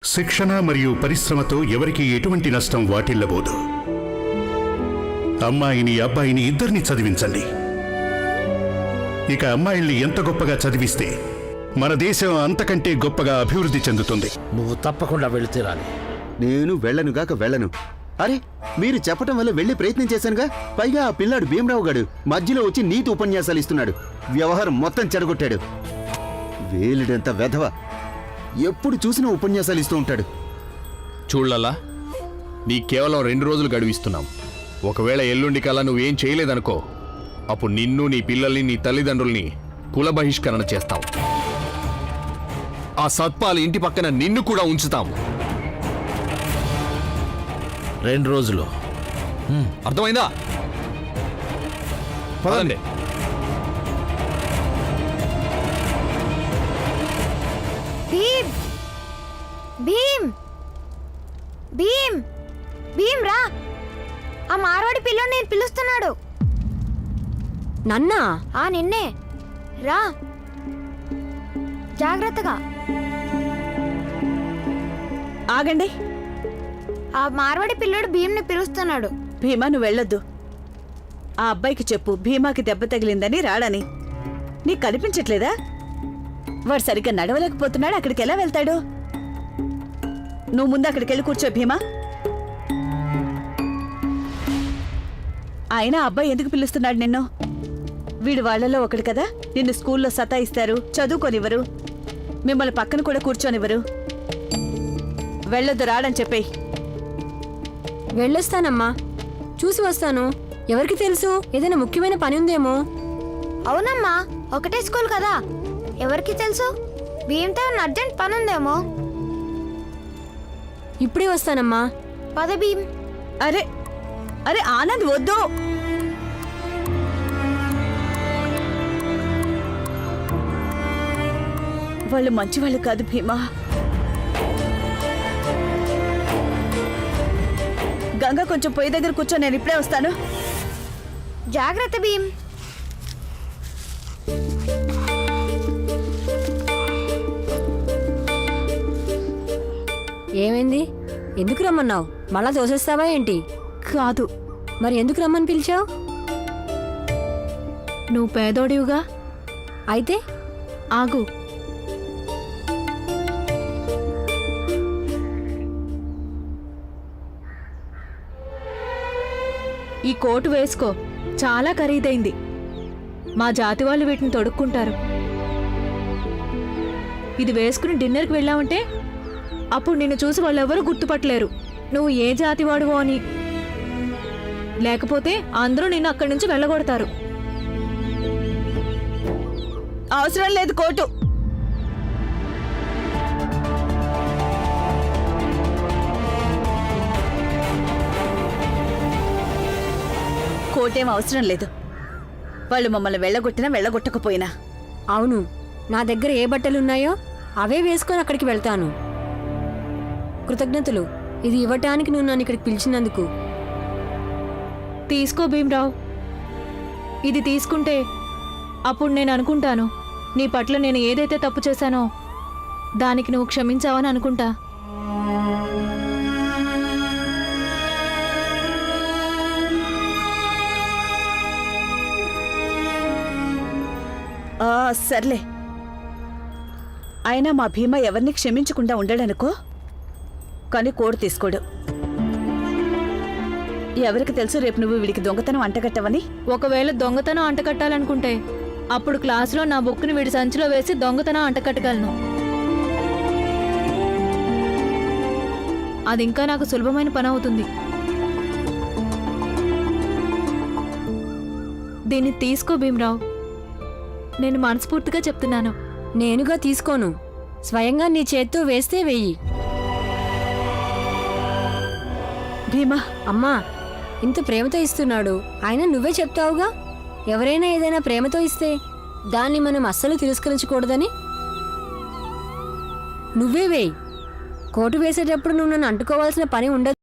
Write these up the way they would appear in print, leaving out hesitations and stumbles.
శిక్షణ మరియు పరిశ్రమతో ఎవరికి ఎటువంటి నష్టం వాటిల్లబోదు. అమ్మాయిని అబ్బాయిని ఇద్దరిని చదివించండి. ఇక అమ్మాయిల్ని ఎంత గొప్పగా చదివిస్తే మన దేశం అంతకంటే గొప్పగా అభివృద్ధి చెందుతుంది. నువ్వు తప్పకుండా వెళితే రాలి. నేను వెళ్ళనుగాక వెళ్ళను. అరే, మీరు చెప్పటం వల్ల వెళ్ళి ప్రయత్నం చేశానుగా. పైగా ఆ పిల్లాడు భీమరావు గాడు మధ్యలో వచ్చి నీతి ఉపన్యాసాలు ఇస్తున్నాడు. వ్యవహారం మొత్తం చెడగొట్టాడు. వేలుడంత వెధవ, ఎప్పుడు చూసినా ఉపన్యాసాలు ఇస్తూ ఉంటాడు. చూడలలా, నీ కేవలం 2 రోజులు గడువిస్తున్నాం. ఒకవేళ ఎల్లుండి కల్లా నువ్వేం చేయలేదనుకో, అప్పుడు నిన్ను, నీ పిల్లల్ని, నీ తల్లిదండ్రుల్ని కుల బహిష్కరణ చేస్తాం. ఆ సత్పాలు ఇంటి పక్కన నిన్ను కూడా ఉంచుతాం. 2 రోజులు. అర్థమైందా? పదండి. భీమ్ భీమ్ భీమ్ భీమ్ రా, ఆ మార్వాడి పిల్లోడు నేను పిలుస్తున్నాడు. నన్నా? నిన్నే రా, జాగ్రత్తగా. ఆగండి. ఆ మార్వాడి పిల్లోడు భీమ్ని పిలుస్తున్నాడు. భీమా, నువ్వు వెళ్ళొద్దు. ఆ అబ్బాయికి చెప్పు భీమాకి దెబ్బ తగిలిందని రాడని. నీకు కనిపించట్లేదా? వాడు సరిగ్గా నడవలేకపోతున్నాడు. అక్కడికి ఎలా వెళ్తాడు? నువ్వు ముందు అక్కడికి వెళ్ళి కూర్చో భీమా. అయినా అబ్బాయి ఎందుకు పిలుస్తున్నాడు నిన్ను? వీడు వాళ్లలో ఒకడు కదా. నిన్ను స్కూల్లో సతాయిస్తారు, చదువుకోనివ్వరు, మిమ్మల్ని పక్కన కూడా కూర్చోనివ్వరు. వెళ్ళొద్దు, రాడని చెప్పేయ్. వెళ్ళొస్తానమ్మా, చూసి వస్తాను. ఎవరికి తెలుసు, ఏదైనా ముఖ్యమైన పని ఉందేమో. అవునమ్మా, ఒకటే స్కూల్ కదా, ఎవరికి తెలుసు? భీమ్తో అర్జెంట్ పని ఉందేమో. ఇప్పుడే వస్తానమ్మా. పద భీమ్. అరే అరే ఆనంద్, వద్దు. వాళ్ళు మంచివాళ్ళు కాదు భీమా. గంగా, కొంచెం పొయ్యి దగ్గర కూర్చో, నేను ఇప్పుడే వస్తాను. జాగ్రత్త భీమ్. ఏమైంది? ఎందుకు రమ్మన్నావు? మళ్ళా దోసేస్తావా ఏంటి? కాదు. మరి ఎందుకు రమ్మని పిలిచావు? నువ్వు పేదోడివుగా. అయితే ఆగు. ఈ కోటు వేసుకో, చాలా ఖరీదైంది. మా జాతి వాళ్ళు వీటిని తొడుక్కుంటారు. ఇది వేసుకుని డిన్నర్కి వెళ్ళావంటే అప్పుడు నిన్ను చూసి వాళ్ళెవరూ గుర్తుపట్టలేరు నువ్వు ఏ జాతి వాడువో అని. లేకపోతే అందరూ నిన్ను అక్కడి నుంచి వెళ్ళగొడతారు. అవసరం లేదు కోటు. కోటేం అవసరం లేదు. వాళ్ళు మమ్మల్ని వెళ్ళగొట్టినా వెళ్ళగొట్టకపోయినా. అవును, నా దగ్గర ఏ బట్టలున్నాయో అవే వేసుకొని అక్కడికి వెళ్తాను. కృతజ్ఞతలు. ఇది ఇవ్వటానికి నువ్వు నన్ను ఇక్కడికి పిలిచినందుకు. తీసుకో భీమరావు. ఇది తీసుకుంటే అప్పుడు నేను అనుకుంటాను నీ పట్ల నేను ఏదైతే తప్పు చేశానో దానికి నువ్వు క్షమించావని అనుకుంటా. సర్లే. అయినా మా భీమా ఎవరిని క్షమించకుండా ఉండడనుకో, కానీ కోడు తీసుకోడు. ఎవరికి తెలుసు రేపు నువ్వు వీడికి దొంగతనం అంటగట్టవని? ఒకవేళ దొంగతనం అంటకట్టాలనుకుంటే అప్పుడు క్లాసులో నా బుక్ని వీడి సంచిలో వేసి దొంగతనం అంటకట్టగలను. అది ఇంకా నాకు సులభమైన పని అవుతుంది. దీన్ని తీసుకో భీమరావు, నేను మనస్ఫూర్తిగా చెప్తున్నాను. నేనుగా తీసుకోను, స్వయంగా నీ చేత్తో వేస్తే వెయ్యి. భీమా, అమ్మా, ఇంత ప్రేమతో ఇస్తున్నాడు, ఆయన నువ్వే చెప్తావుగా. ఎవరైనా ఏదైనా ప్రేమతో ఇస్తే దాన్ని మనం అస్సలు తిరస్కరించకూడదని. నువ్వే వేయి. కోటు వేసేటప్పుడు నువ్వు నన్ను అంటుకోవాల్సిన పని ఉండదు.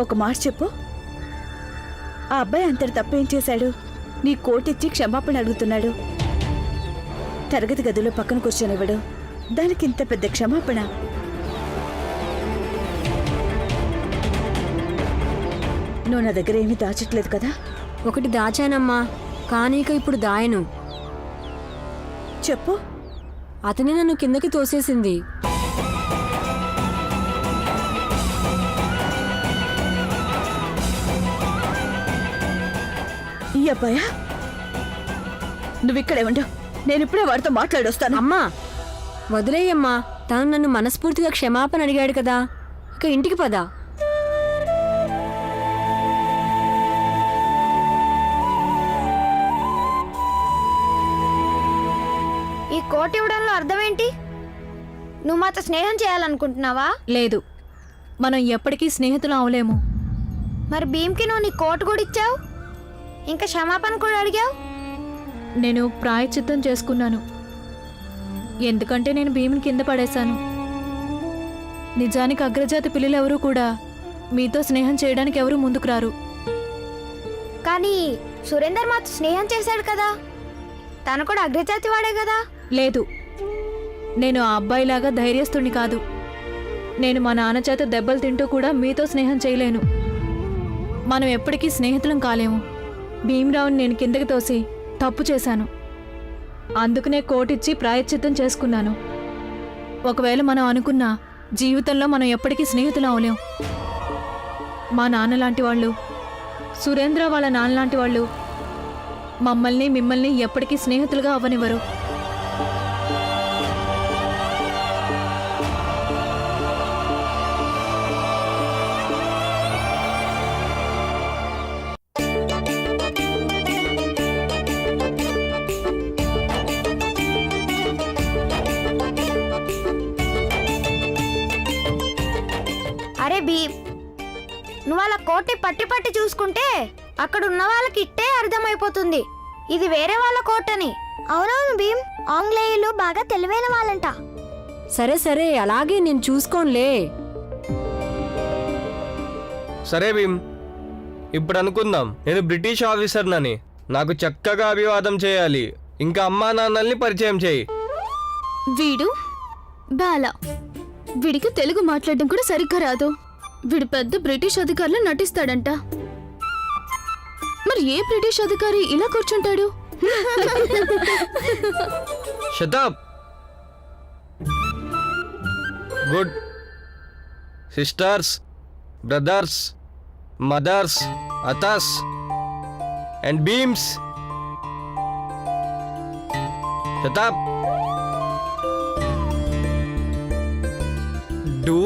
ఒక మాట చెప్పు, ఆ అబ్బాయి అంతటి తప్పేం చేశాడు? నీ కోటిచ్చి క్షమాపణ అడుగుతున్నాడు. తరగతి గదిలో పక్కన కూర్చొనివ్వడు, దానికి ఇంత పెద్ద క్షమాపణ. నువ్వు నా దగ్గర ఏమీ దాచట్లేదు కదా? ఒకటి దాచానమ్మా, కానీ ఇక ఇప్పుడు దాయను. చెప్పు. అతనే నన్ను కిందకి తోసేసింది. ఈ అబ్బాయా? నువ్విక్కడే ఉండు, నేను ఇప్పుడే వాడితో మాట్లాడొస్తాను. అమ్మా వదిలేయమ్మా, తను నన్ను మనస్ఫూర్తిగా క్షమాపణ అడిగాడు కదా, ఇక ఇంటికి పదా. ఈ కోట్ ఇవ్వడంలో అర్థం ఏంటి? నువ్వు మాతో స్నేహం చేయాలనుకుంటున్నావా? లేదు, మనం ఎప్పటికీ స్నేహితులు అవలేము. మరి భీమ్కి నువ్వు నీ కోట్ కూడా ఇచ్చావు, ఇంకా క్షమాపణ కూడా అడిగావు. నేను ప్రాయశ్చిత్తం చేసుకున్నాను, ఎందుకంటే నేను భీముని కింద పడేశాను. నిజానికి అగ్రజాతి పిల్లలెవరూ కూడా మీతో స్నేహం చేయడానికి ఎవరూ ముందుకు రారు. కానీ సురేందర్ మాతో స్నేహం చేశాడు కదా, తను కూడా అగ్రజాతి వాడే కదా. లేదు, నేను ఆ అబ్బాయిలాగా ధైర్యస్తుని కాదు. నేను మా నాన్న చేత దెబ్బలు తింటూ కూడా మీతో స్నేహం చేయలేను. మనం ఎప్పటికీ స్నేహితులం కాలేము. భీమరావుని నేను కిందకి తోసి తప్పు చేశాను, అందుకనే కోటిచ్చి ప్రాయశ్చిత్తం చేసుకున్నాను. ఒకవేళ మనం అనుకున్నా జీవితంలో మనం ఎప్పటికీ స్నేహితులం అవలేం. మా నాన్న లాంటి వాళ్ళు, సురేంద్ర వాళ్ళ నాన్న లాంటి వాళ్ళు మమ్మల్ని మిమ్మల్ని ఎప్పటికీ స్నేహితులుగా అవ్వనివ్వరు. అరే భీమ్, నువ్వు అలా కోటి పట్టి పట్టి చూసుకుంటే అక్కడ ఉన్న వాళ్ళకి ఇట్టే అర్థమైపోతుంది ఇది వేరే వాళ్ళ కోట్ అని. అవునవును భీమ్, ఆంగ్లేయులు బాగా తెలివైన వాళ్ళంట. సరే సరే, అలాగే నేను చూసుకోనులే. సరే భీమ్, ఇప్పుడు అనుకుందాం, నేను బ్రిటిష్ ఆఫీసర్నని. నాకు చక్కగా అభివాదం చేయాలి, ఇంకా అమ్మా నాన్నల్ని పరిచయం చేయి. వీడు బాలా, వీడికి తెలుగు మాట్లాడడం కూడా సరిగ్గా రాదు. వీడు పెద్ద బ్రిటిష్ అధికారిలో నటిస్తాడంట. మరి ఏ బ్రిటిష్ అధికారి ఇలా కూర్చుంటాడు? శతాబ్, గుడ్. సిస్టర్స్, బ్రదర్స్, మదర్స్, అతాస్ అండ్ బీమ్స్. శతాబ్, డూ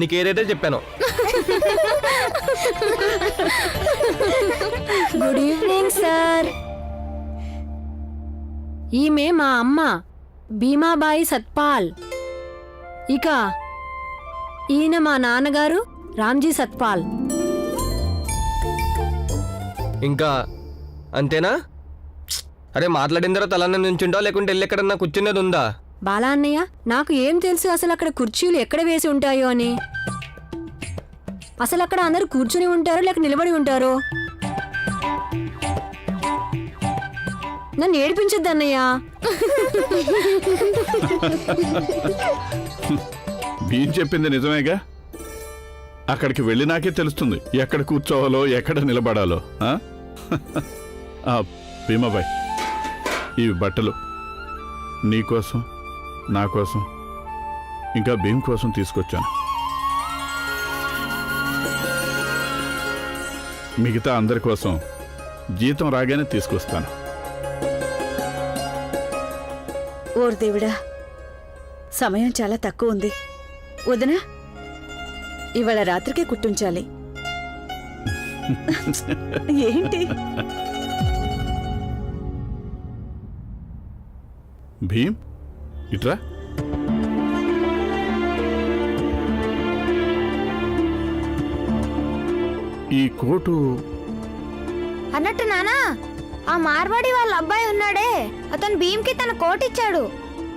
నీకేదైతే చెప్పానో. Good evening sir. ఈమె మా అమ్మ భీమాబాయి సత్పాల్. ఇక ఈయన మా నాన్నగారు రామ్జీ సత్పాల్. ఇంకా అంతేనా? అరే, మాట్లాడిన తర్వాత అలానే నుంచుంటా, లేకుంటే వెళ్ళి ఎక్కడన్నా కూర్చునేది ఉందా? బాలా అన్నయ్య, నాకు ఏం తెలుసు అసలు అక్కడ కుర్చీలు ఎక్కడ వేసి ఉంటాయో అని. అసలు అక్కడ అందరూ కూర్చుని ఉంటారో లేక నిలబడి ఉంటారో? నన్ను ఏడిపించొద్దు అన్నయ్య. భీమ్ చెప్పింది నిజమేగా. అక్కడికి వెళ్ళి నాకే తెలుస్తుంది ఎక్కడ కూర్చోవాలో ఎక్కడ నిలబడాలో. భీమాబాయ్, ఇవి బట్టలు నీకోసం, నా కోసం, ఇంకా భీమ్ కోసం తీసుకొచ్చాను. మిగతా అందరి కోసం జీతం రాగానే తీసుకొస్తాను. ఓర్ దేవుడా, సమయం చాలా తక్కువ ఉంది. వదినా, ఇవాళ రాత్రికే కుట్టుంచాలి. ఏంటి? భీమ్, ఇట్రా. ఈ కోటు అన్నట్టు నానా, ఆ మార్వాడి వాళ్ళ అబ్బాయి ఉన్నాడే, అతను భీమ్కి తన కోట్ ఇచ్చాడు.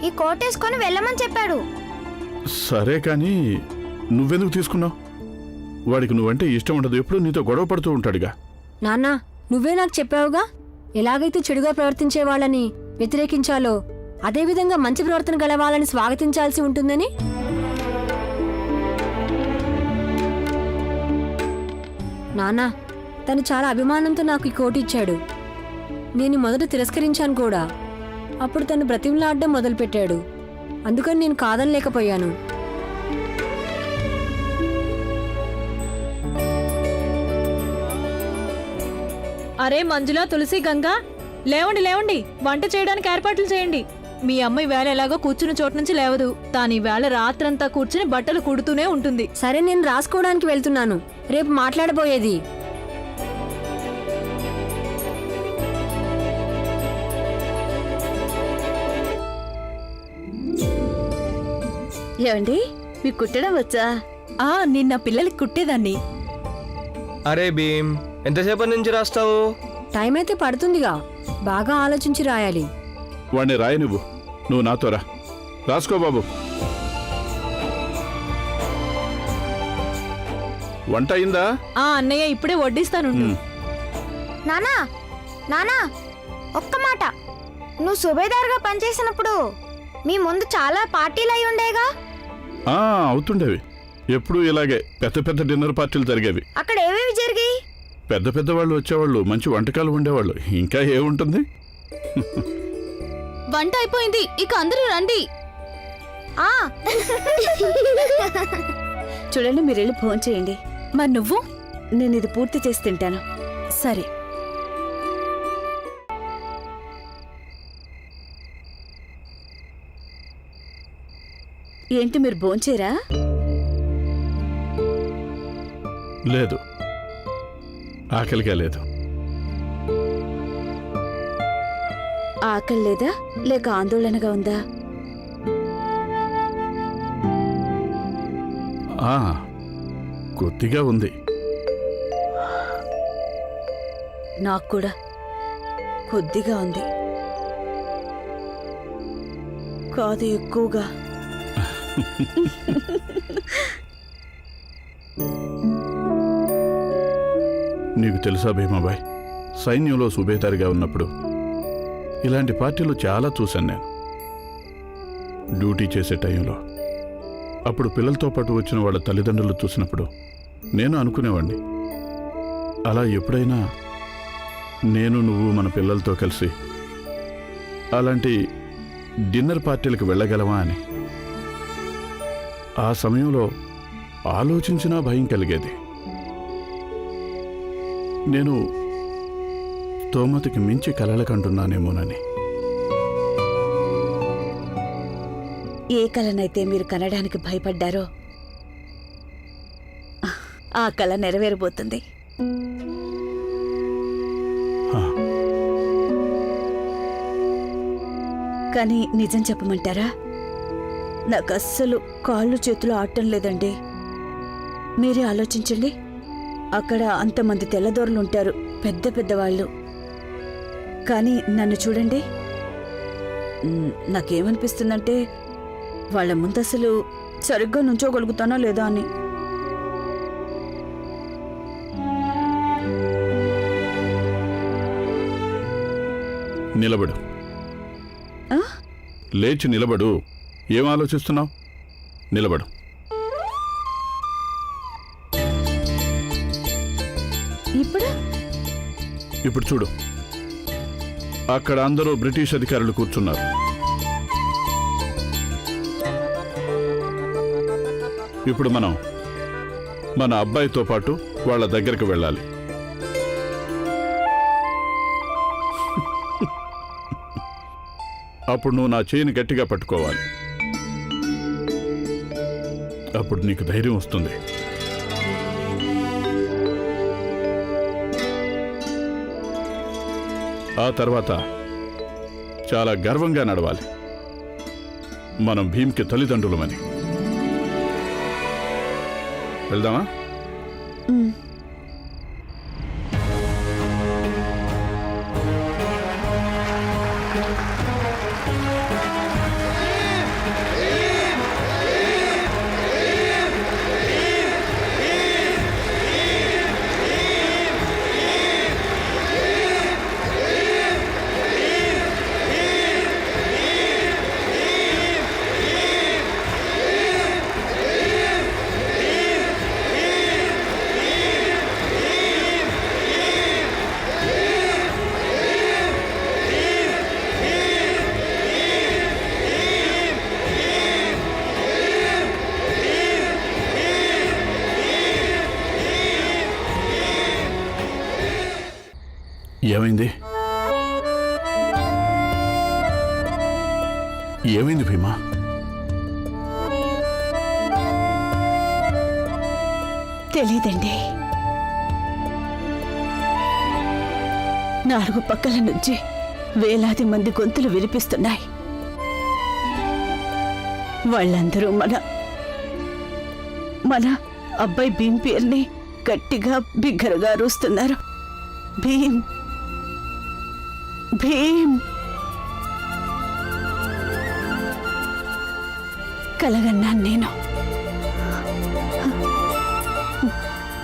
ఈ కోట్ వేసుకొని వెళ్ళమని చెప్పాడు. సరే, కానీ నువ్వెందుకు తీసుకున్నావు? వాడికి నువ్వంటే ఇష్టం ఉండదు, ఎప్పుడు నీతో గొడవ పడుతూ ఉంటాడుగా. నాన్న నువ్వే నాకు చెప్పావుగా, ఎలాగైతే చెడుగా ప్రవర్తించే వాళ్ళని వ్యతిరేకించాలో అదేవిధంగా మంచి ప్రవర్తన గల వాళ్ళని స్వాగతించాల్సి ఉంటుందని. నాన్న తను చాలా అభిమానంతో నాకు ఈ కోటు ఇచ్చాడు. నేను మొదట తిరస్కరించాను కూడా. అప్పుడు తను బ్రతిమలాడడం మొదలుపెట్టాడు. అందుకని నేను కాదనలేకపోయాను. అరే మంజుల, తులసి, గంగా, లేవండి లేవండి, వంట చేయడానికి ఏర్పాట్లు చేయండి. మీ అమ్మ ఈవేళ ఎలాగో కూర్చున్న చోటు నుంచి లేవదు. తాను ఈవేళ రాత్రంతా కూర్చుని బట్టలు కుడుతూనే ఉంటుంది. సరే నేను రాసుకోవడానికి వెళ్తున్నాను. రేపు మాట్లాడబోయేది. ఏమండి మీకు కుట్టడం వచ్చా? నిన్న పిల్లలకి కుట్టేదాన్ని. అరే భీమ్, ఎంతసేపటి నుంచి రాస్తావు? టైం అయితే పడుతుందిగా, బాగా ఆలోచించి రాయాలి. వాడిని రాయనివ్వు, నువ్వు నాతో రా. రాసుకో బాబు. వంట అయిందా? అన్నయ్య ఇప్పుడే వడ్డిస్తాను. నానా నానా ఒక్క మాట, నువ్వు సుబేదార్గా పనిచేసినప్పుడు మీ ముందు చాలా పార్టీలు అయి ఉండేగా? అవుతుండేవి. ఎప్పుడూ ఇలాగే పెద్ద పెద్ద డిన్నర్ పార్టీలు జరిగేవి. అక్కడ ఏవేవి జరిగాయి? పెద్ద పెద్ద వాళ్ళు వచ్చేవాళ్ళు, మంచి వంటకాలు ఉండేవాళ్ళు. ఇంకా ఏముంటుంది? వంట అయిపోయింది, ఇక అందరూ రండి. ఆ చూడండి, మీరు వెళ్ళి ఫోన్ చేయండి. మరి నువ్వు? నేను ఇది పూర్తి చేసి తింటాను. సరే. ఏంటి మీరు భోంచేరా? లేదు, ఆకలిగా లేదు. ఆకలి లేదా లేక ఆందోళనగా ఉందా? కొద్దిగా ఉంది. నాకు కూడా కొద్దిగా ఉంది, కాదు ఎక్కువగా. నీకు తెలుసా భీమాబాయ్, సైన్యంలో సుబేదారిగా ఉన్నప్పుడు ఇలాంటి పార్టీలు చాలా చూశాను నేను. డ్యూటీ చేసే టైంలో అప్పుడు పిల్లలతో పాటు వచ్చిన వాళ్ళ తల్లిదండ్రులు చూసినప్పుడు నేను అనుకునేవాడిని, అలా ఎప్పుడైనా నేను నువ్వు మన పిల్లలతో కలిసి అలాంటి డిన్నర్ పార్టీలకు వెళ్ళగలమా అని. ఆ సమయంలో ఆలోచించినా భయం కలిగేది. నేను స్తోమతకి మించి కలలకంటున్నానేమోనని. ఏ కలనైతే మీరు కనడానికి భయపడ్డారో ఆ కల నెరవేరబోతుంది. కానీ నిజం చెప్పమంటారా, నాకు అస్సలు కాళ్ళు చేతులు ఆడటం లేదండి. మీరే ఆలోచించండి, అక్కడ అంతమంది తెల్లదొరలు ఉంటారు, పెద్ద పెద్దవాళ్ళు. కానీ నన్ను చూడండి, నాకేమనిపిస్తుందంటే వాళ్ళ ముందు అసలు సరిగ్గా నుంచోగలుగుతానో లేదా అని. నిలబడు, లేచి నిలబడు. ఏం ఆలోచిస్తున్నావు? నిలబడు. ఇప్పుడు చూడు, అక్కడ అందరూ బ్రిటిష్ అధికారులు కూర్చున్నారు. ఇప్పుడు మనం మన అబ్బాయితో పాటు వాళ్ళ దగ్గరికి వెళ్ళాలి. అప్పుడు నువ్వు నా చేయిని గట్టిగా పట్టుకోవాలి. అప్పుడు నీకు ధైర్యం వస్తుంది. ఆ తర్వాత చాలా గర్వంగా నడవాలి, మనం భీమ్కి తల్లిదండ్రులమని. వెళ్దామా? ఏమైంది? ఏమైంది భీమా? తెలీదండి. 4 పక్కల నుంచి వేలాది మంది గొంతులు వినిపిస్తున్నాయి. వాళ్ళందరూ మన అబ్బాయి భీమ్ పేరుని గట్టిగా బిగ్గరగా అరుస్తున్నారు. భీమ్ భీమ్. కలగన్నాను నేను,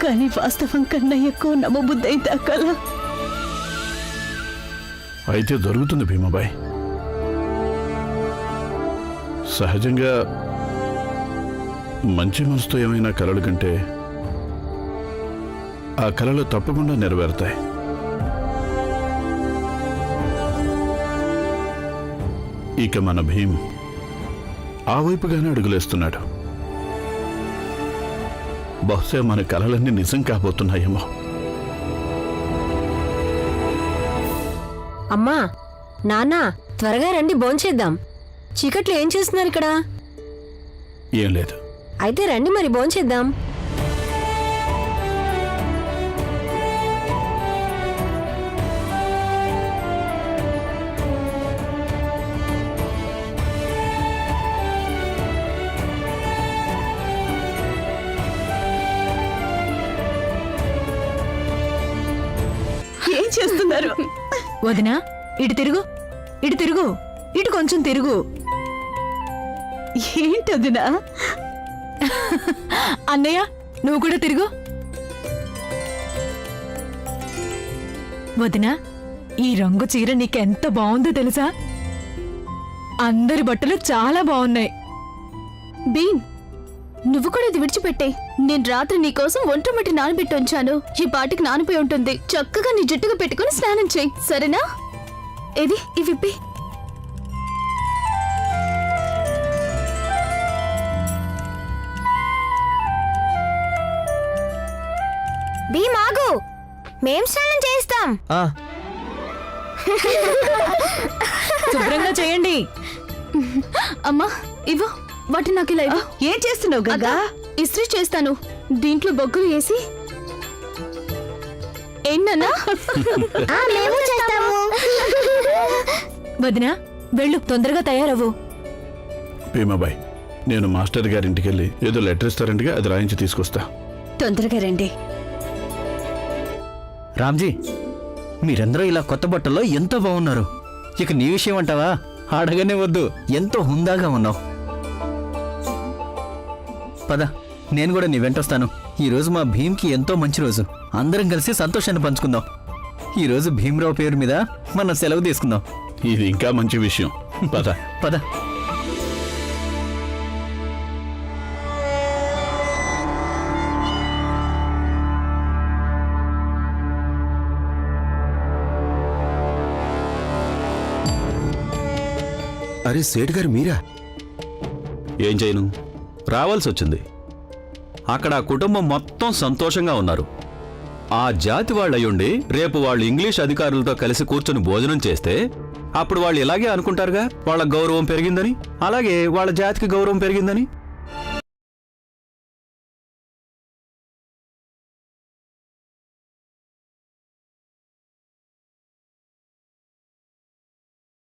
కానీ వాస్తవం కన్నా ఎక్కువ నమ్మబుద్ధైంది ఆ కళ. అయితే దొరుకుతుంది భీమాబాయ్. సహజంగా మంచి మనసుతో ఏమైనా కలలు కంటే ఆ కలలు తప్పకుండా నెరవేరుతాయి. ఇక మన భీమ్ ఆ వైపుగానే అడుగులేస్తున్నాడు. బహుశా మన కలలన్నీ నిజం కాబోతున్నాయేమో. అమ్మా, నాన్న, త్వరగా రండి, భోంచేద్దాం. చీకట్లో ఏం చేస్తున్నారు ఇక్కడ? ఏం లేదు. అయితే రండి మరి, భోంచేద్దాం. ఏం చేస్తున్నారు? వదినా, ఇటు తిరుగు, ఇటు తిరుగు, ఇటు కొంచెం తిరుగు. ఏంటదినా? అన్నయ్య, నువ్వు కూడా తిరుగు. వదినా, ఈ రంగు చీర నీకెంత బాగుందో తెలుసా? అందరి బట్టలు చాలా బాగున్నాయి. భీమ్, నువ్వు కూడా ఇది విడిచిపెట్టే. నేను రాత్రి నీకోసం ఒంట్రమట్టి నానబెట్టి ఉంచాను. ఈ పాటికి నానిపోయి ఉంటుంది. చక్కగా నీ జుట్టుగా పెట్టుకుని స్నానం చేయి, సరేనా? ఏది ఇవిప్పి. భీమ్ ఆగు, మేం స్నానం చేయిస్తాం. శుభ్రంగా చేయండి. అమ్మా ఇవ్వు, వాటిని నాకు ఇలా ఇవ్వు. ఏం చేస్తున్నావు గంగా? ఇస్త్రీ చేస్తాను. దీంట్లో బొగ్గులు వేసి. ఏంటన్నా? మేము చేస్తాము. వదినా, వెళ్ళు, తొందరగా తయారవ్వు. భీమాబాయ్, నేను మాస్టర్ గారింటికి వెళ్ళి ఏదో లెటర్ ఇస్తారంటగా, అది రాయించి తీసుకొస్తా. తొందరగా రండి. రామ్జీ, మీరందరూ ఇలా కొత్త బట్టల్లో ఎంతో బాగున్నారు. ఇక నీ విషయం అంటావా? అడగనే వద్దు, ఎంతో హుందాగా ఉన్నావు. పద, నేను కూడా నీ వెంటొస్తాను. ఈరోజు మా భీమ్కి ఎంతో మంచి రోజు. అందరం కలిసి సంతోషాన్ని పంచుకుందాం. ఈరోజు భీమ్రావు పేరు మీద మనం సెలవు తీసుకుందాం. ఇది ఇంకా మంచి విషయం. పద పద. అరే సేట్ గారు మీరా? ఏం చేయను, రావాల్సి వచ్చింది. అక్కడ ఆ కుటుంబం మొత్తం సంతోషంగా ఉన్నారు. ఆ జాతి వాళ్ళయ్యుండి రేపు వాళ్ళు ఇంగ్లీష్ అధికారులతో కలిసి కూర్చొని భోజనం చేస్తే అప్పుడు వాళ్ళు ఇలాగే అనుకుంటారుగా, వాళ్ళ గౌరవం పెరిగిందని, అలాగే వాళ్ళ జాతికి గౌరవం పెరిగిందని.